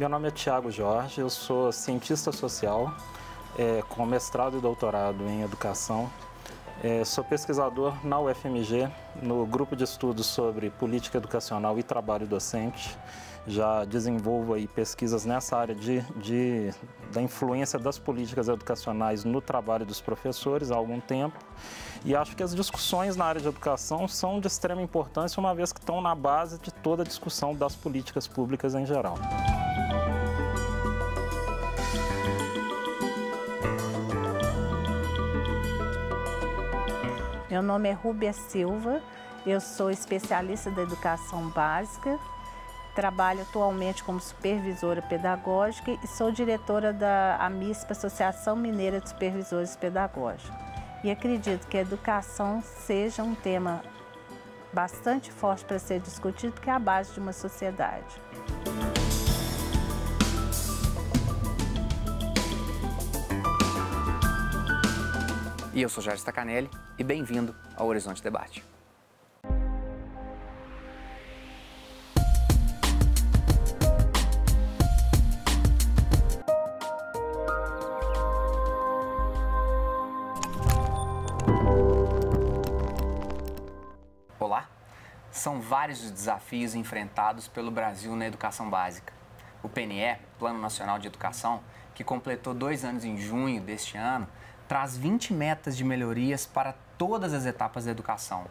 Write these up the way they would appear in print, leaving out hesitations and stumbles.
Meu nome é Tiago Jorge, eu sou cientista social, com mestrado e doutorado em educação. Sou pesquisador na UFMG, no grupo de estudos sobre política educacional e trabalho docente. Já desenvolvo aí pesquisas nessa área da influência das políticas educacionais no trabalho dos professores há algum tempo. E acho que as discussões na área de educação são de extrema importância, uma vez que estão na base de toda a discussão das políticas públicas em geral. Meu nome é Rúbia Silva, eu sou especialista da educação básica, trabalho atualmente como supervisora pedagógica e sou diretora da AMISP, Associação Mineira de Supervisores Pedagógicos. E acredito que a educação seja um tema bastante forte para ser discutido, porque é a base de uma sociedade. E eu sou Jorge Stacanelli e bem-vindo ao Horizonte Debate. Olá! São vários os desafios enfrentados pelo Brasil na educação básica. O PNE, Plano Nacional de Educação, que completou 2 anos em junho deste ano, traz 20 metas de melhorias para todas as etapas da educação.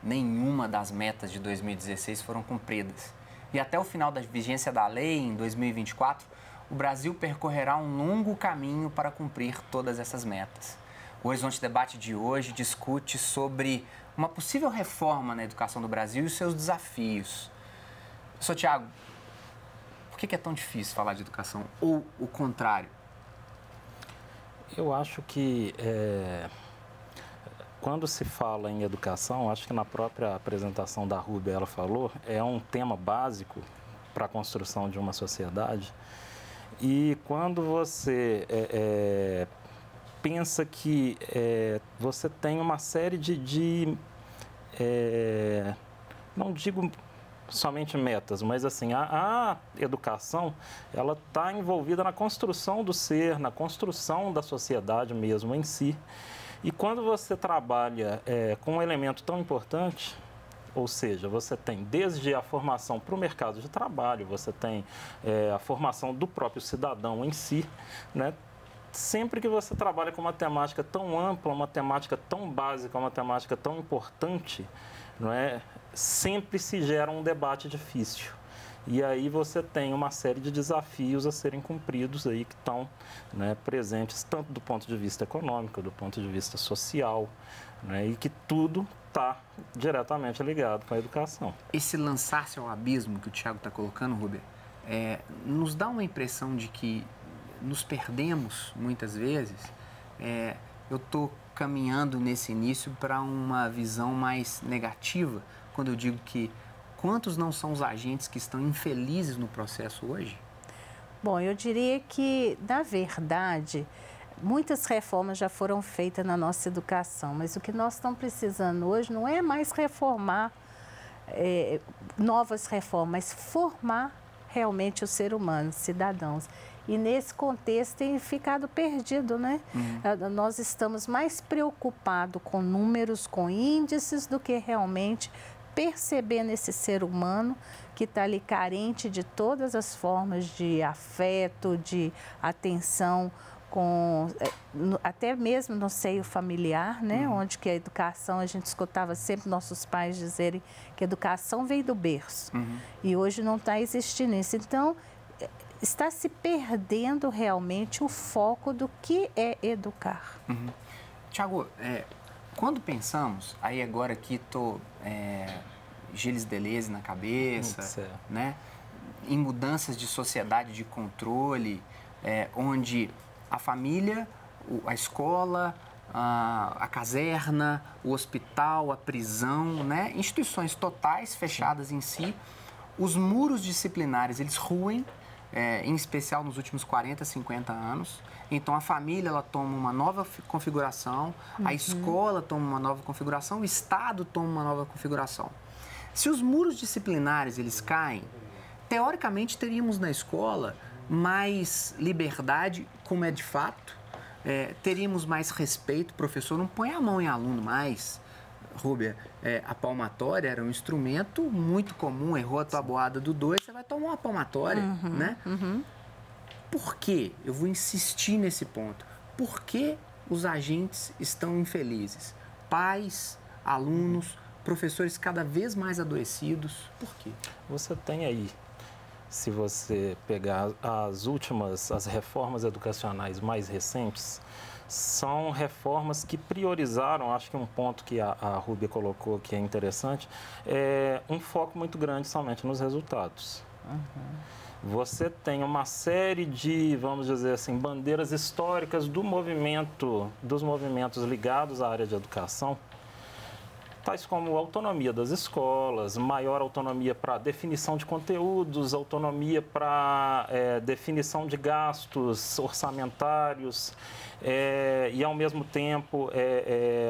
Nenhuma das metas de 2016 foram cumpridas. E até o final da vigência da lei, em 2024, o Brasil percorrerá um longo caminho para cumprir todas essas metas. O Horizonte Debate de hoje discute sobre uma possível reforma na educação do Brasil e os seus desafios. Professor Tiago, por que é tão difícil falar de educação? Ou o contrário? Eu acho que quando se fala em educação, acho que na própria apresentação da Rúbia ela falou, é um tema básico para a construção de uma sociedade. E quando você pensa que você tem uma série não digo somente metas, mas assim, a educação, ela está envolvida na construção do ser, na construção da sociedade mesmo em si. E quando você trabalha com um elemento tão importante, ou seja, você tem desde a formação para o mercado de trabalho, você tem a formação do próprio cidadão em si, né? Sempre que você trabalha com uma temática tão ampla, uma temática tão básica, uma temática tão importante, não é? Sempre se gera um debate difícil. E aí você tem uma série de desafios a serem cumpridos aí que estão, né, presentes tanto do ponto de vista econômico, do ponto de vista social, né, e que tudo está diretamente ligado com a educação. Esse lançar-se ao abismo que o Tiago está colocando, Rúbia, nos dá uma impressão de que nos perdemos muitas vezes. Eu estou caminhando nesse início para uma visão mais negativa, quando eu digo que quantos não são os agentes que estão infelizes no processo hoje? Bom, eu diria que, na verdade, muitas reformas já foram feitas na nossa educação, mas o que nós estamos precisando hoje não é mais reformar novas reformas, mas formar realmente o ser humano, cidadãos. E nesse contexto tem ficado perdido, né? Nós estamos mais preocupados com números, com índices, do que realmente percebendo esse ser humano que está ali carente de todas as formas de afeto, de atenção, até mesmo no seio familiar, né? Onde que a educação, a gente escutava sempre nossos pais dizerem que a educação veio do berço. E hoje não está existindo isso. Então, está se perdendo realmente o foco do que é educar. Tiago, quando pensamos, aí agora aqui estou Gilles Deleuze na cabeça, né? Em mudanças de sociedade de controle, onde a família, a escola, a caserna, o hospital, a prisão, né? Instituições totais fechadas em si, os muros disciplinares, eles ruem, em especial nos últimos 40, 50 anos. Então, a família ela toma uma nova configuração, a escola toma uma nova configuração, o Estado toma uma nova configuração. Se os muros disciplinares eles caem, teoricamente teríamos na escola mais liberdade, como é de fato, teríamos mais respeito, professor não põe a mão em aluno mais. Rúbia, a palmatória era um instrumento muito comum, errou a tabuada do 2, você vai tomar uma palmatória, né? Por quê? Eu vou insistir nesse ponto. Por que os agentes estão infelizes? Pais, alunos, professores cada vez mais adoecidos, por quê? Você tem aí, se você pegar as reformas educacionais mais recentes, são reformas que priorizaram, acho que um ponto que a Rúbia colocou que é interessante, é um foco muito grande somente nos resultados. Você tem uma série de, vamos dizer assim, bandeiras históricas dos movimentos ligados à área de educação, tais como autonomia das escolas, maior autonomia para definição de conteúdos, autonomia para definição de gastos orçamentários e, ao mesmo tempo,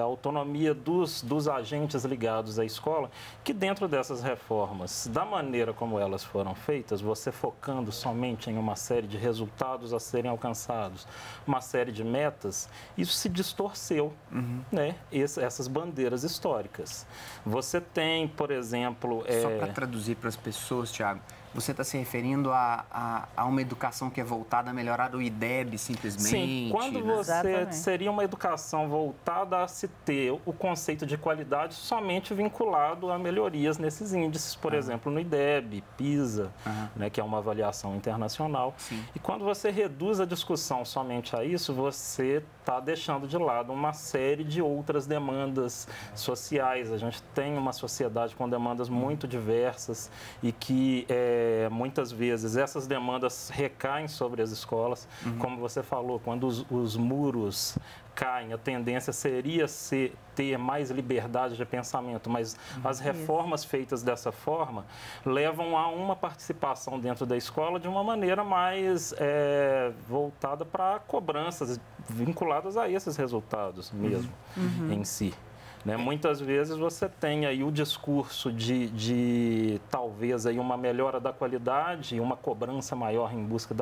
autonomia dos agentes ligados à escola, que dentro dessas reformas, da maneira como elas foram feitas, você focando somente em uma série de resultados a serem alcançados, uma série de metas, isso se distorceu, né? Essas bandeiras históricas. Você tem, por exemplo... Só para traduzir para as pessoas, Tiago, você está se referindo a uma educação que é voltada a melhorar o IDEB, simplesmente? Sim, quando você seria uma educação voltada a se ter o conceito de qualidade somente vinculado a melhorias nesses índices, por exemplo, no IDEB, PISA, né, que é uma avaliação internacional. Sim. E quando você reduz a discussão somente a isso, você está deixando de lado uma série de outras demandas sociais. A gente tem uma sociedade com demandas muito diversas e que muitas vezes essas demandas recaem sobre as escolas. Como você falou, quando os muros caem, a tendência seria ter mais liberdade de pensamento, mas as reformas feitas dessa forma levam a uma participação dentro da escola de uma maneira mais voltada para cobranças vinculadas a esses resultados mesmo em si. Né? Muitas vezes você tem aí o discurso de talvez aí uma melhora da qualidade, uma cobrança maior em busca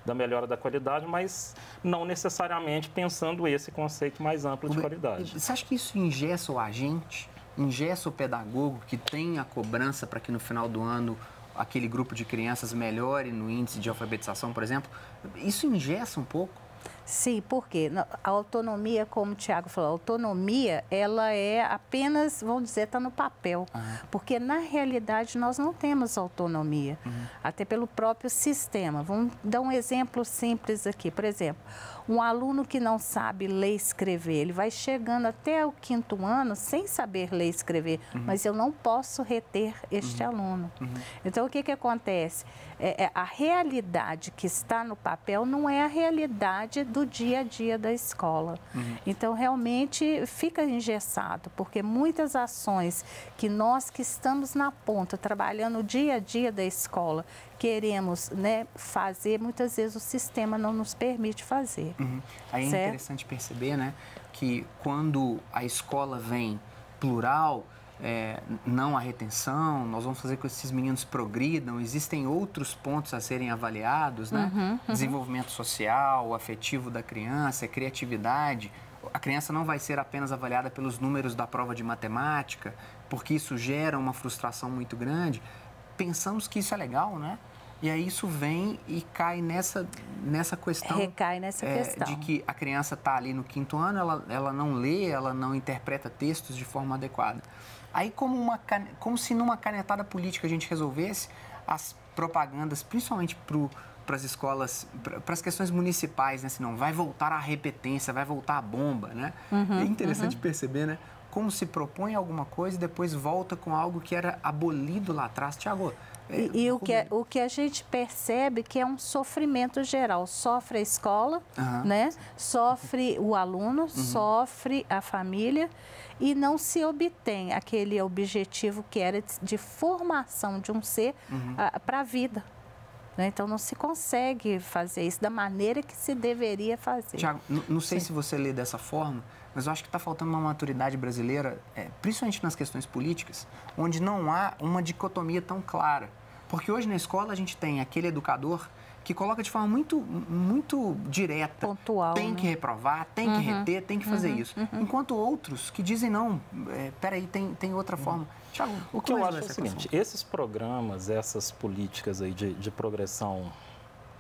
da melhora da qualidade, mas não necessariamente pensando esse conceito mais amplo de qualidade. Você acha que isso engessa o agente, engessa o pedagogo que tem a cobrança para que no final do ano aquele grupo de crianças melhore no índice de alfabetização, por exemplo? Isso engessa um pouco? Sim, porque a autonomia, como o Tiago falou, a autonomia, ela é apenas, vamos dizer, está no papel. Porque, na realidade, nós não temos autonomia, até pelo próprio sistema. Vamos dar um exemplo simples aqui. Por exemplo, um aluno que não sabe ler e escrever, ele vai chegando até o 5º ano sem saber ler e escrever, mas eu não posso reter este aluno. Então, o que acontece? A realidade que está no papel não é a realidade do dia a dia da escola. Então, realmente, fica engessado, porque muitas ações que nós que estamos na ponta, trabalhando o dia a dia da escola, queremos, né, fazer, muitas vezes o sistema não nos permite fazer. Aí é interessante perceber, né, que quando a escola vem plural, não a retenção, nós vamos fazer com que esses meninos progridam, existem outros pontos a serem avaliados, né? Desenvolvimento social, afetivo da criança, criatividade. A criança não vai ser apenas avaliada pelos números da prova de matemática, porque isso gera uma frustração muito grande. Pensamos que isso é legal, né? E aí isso vem e cai nessa questão... Recai nessa questão. De que a criança está ali no 5º ano, ela não lê, ela não interpreta textos de forma adequada. Aí, como se numa canetada política a gente resolvesse as propagandas, principalmente para as escolas, para as questões municipais, né? Senão vai voltar a repetência, vai voltar a bomba, né? É interessante perceber, né? Como se propõe alguma coisa e depois volta com algo que era abolido lá atrás. Tiago... E o que a gente percebe que é um sofrimento geral. Sofre a escola, né? Sofre o aluno, sofre a família e não se obtém aquele objetivo que era de formação de um ser para a vida. Né? Então, não se consegue fazer isso da maneira que se deveria fazer. Tiago, não sei se você lê dessa forma, mas eu acho que está faltando uma maturidade brasileira, principalmente nas questões políticas, onde não há uma dicotomia tão clara. Porque hoje na escola a gente tem aquele educador que coloca de forma muito direta. Pontual, tem que reprovar, tem que reter, tem que fazer isso. Enquanto outros que dizem, não, peraí, tem outra forma. Thiago, o que eu acho é o seguinte, esses programas, essas políticas aí de progressão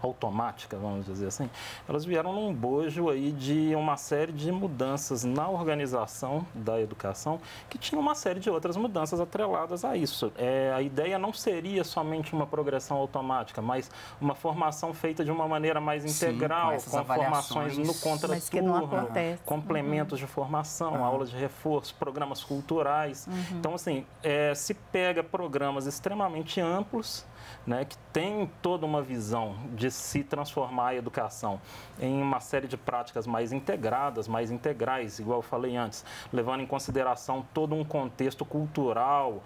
automática, vamos dizer assim, elas vieram num bojo aí de uma série de mudanças na organização da educação, que tinha uma série de outras mudanças atreladas a isso. A ideia não seria somente uma progressão automática, mas uma formação feita de uma maneira mais integral, com formações no contraturno, complementos de formação, aulas de reforço, programas culturais. Então, assim, se pega programas extremamente amplos, né, que tem toda uma visão de se transformar a educação em uma série de práticas mais integradas, mais integrais, igual eu falei antes, levando em consideração todo um contexto cultural,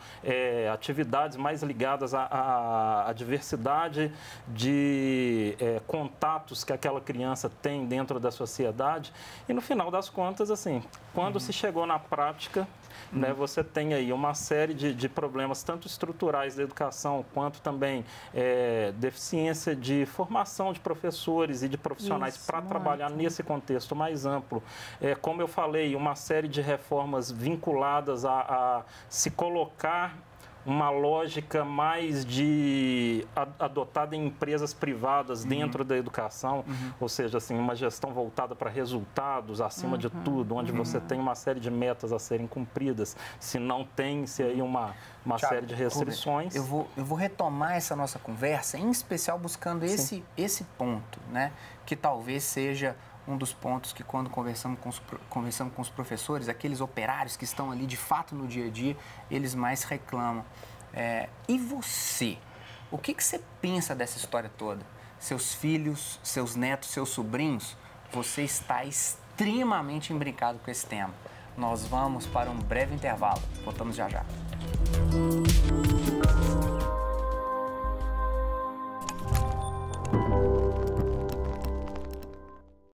atividades mais ligadas à diversidade de contatos que aquela criança tem dentro da sociedade. E no final das contas, assim, quando se chegou na prática, né, você tem aí uma série de problemas, tanto estruturais da educação, quanto também deficiência de formação de professores e de profissionais para trabalhar nesse contexto mais amplo. Como eu falei, uma série de reformas vinculadas a se colocar uma lógica mais adotada em empresas privadas dentro da educação, ou seja, assim, uma gestão voltada para resultados acima de tudo, onde você tem uma série de metas a serem cumpridas, se não tem-se aí uma Thiago, série de restrições. Eu vou retomar essa nossa conversa, em especial buscando esse ponto, né, que talvez seja um dos pontos que, quando conversamos com os professores, aqueles operários que estão ali de fato no dia a dia, eles mais reclamam. E você? O que você pensa dessa história toda? Seus filhos, seus netos, seus sobrinhos, você está extremamente imbricado com esse tema. Nós vamos para um breve intervalo. Voltamos já já.